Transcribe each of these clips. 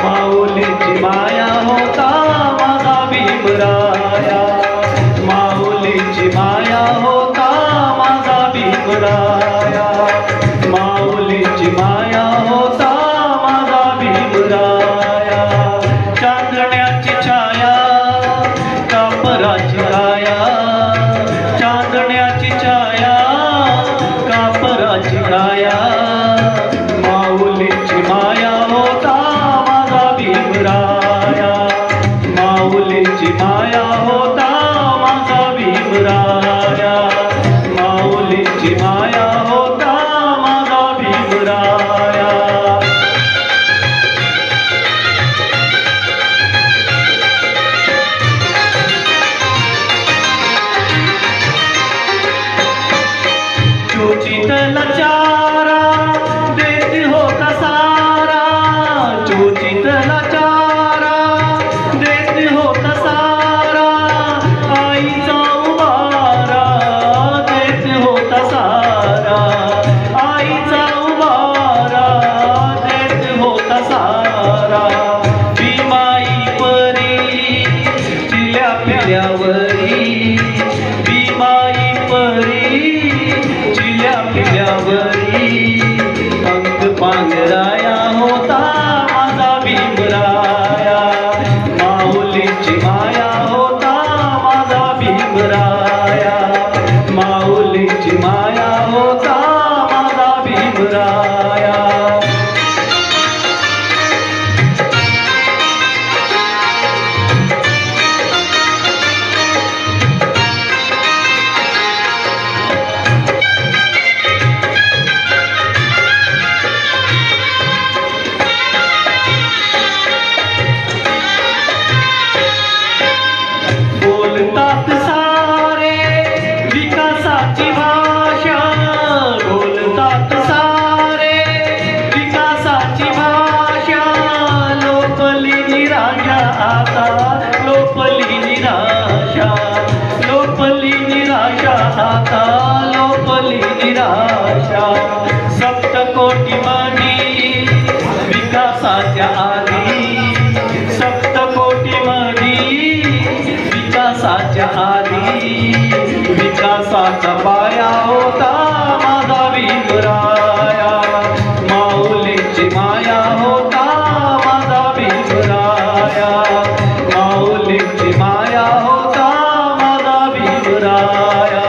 माऊलीची माया होता माझा भीमराया, माऊलीची माया होता माझा भीमराया, माऊलीची माया होता माझा भीमराया. चांदण्याची छाया कापराची काया, चांदण्याची छाया कापराची काया, माऊलीची माया होता माझा भीमराया, माऊलीची माया होता माझा भीमराया, माऊलीची माया होता माझा भीमराया. चोचित लाचारा देत होता सारा, चोचित लाचारा देत होता सारा, आईचा उबारा देत होता सारा, आईचा उबारा देत होता सारा. भीमाई परी चिल्या पिल्यावरी, भीमाई परी चिल्या पिल्यावरी, पंख पांघराया होता माझा भीमराया, माऊलीची माया होता माझा भीमराया, माऊलीची माया होता माझा भीमराया. बोलतात सारे विकासाची भाषा, बोलतात सारे विकासाची भाषा, लोपली निराशा आता, लोपली निराशा, लोपली निराशा आता, लोपली निराशा. सप्तकोटीमधी विकासाच्या आधी, सप्तकोटीमधी विकासाच्या आधी, विकासाचा पाया होता माझा भीमराया, माऊलीची माया होता माझा भीमराया, माऊलीची माया होता माझा भीमराया.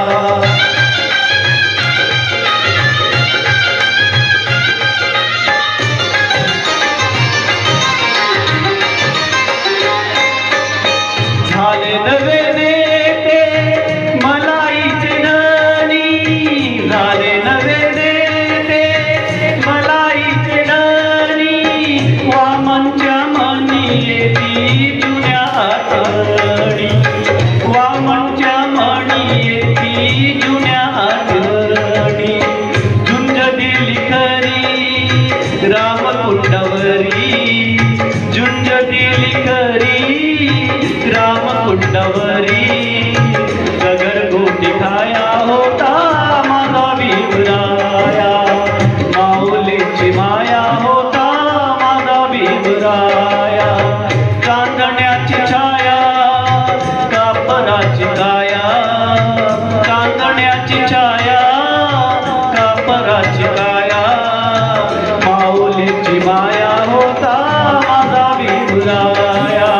झाले नवे नेते मलाईचे धनी, झाले नवे नेते मलाईचे धनी, वामनच्या मनी येती जुन्या आठवणी, वामनच्या मनी येती जुन्या आठवणी. झुंज दिली खरी रामकुंडावरी, झुंज दिली खरी रामकुंडावरी, गगरगोटी खाया होता माझा भीमराया, माऊलीची माया होता माझा भीमराया. चांदण्याची छाया कापराची काया, चांदण्याची छाया कापराची काया, माऊलीची माया होता माझा भीमराया,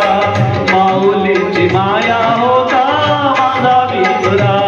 माऊलीची माया होता माझा भीमराया.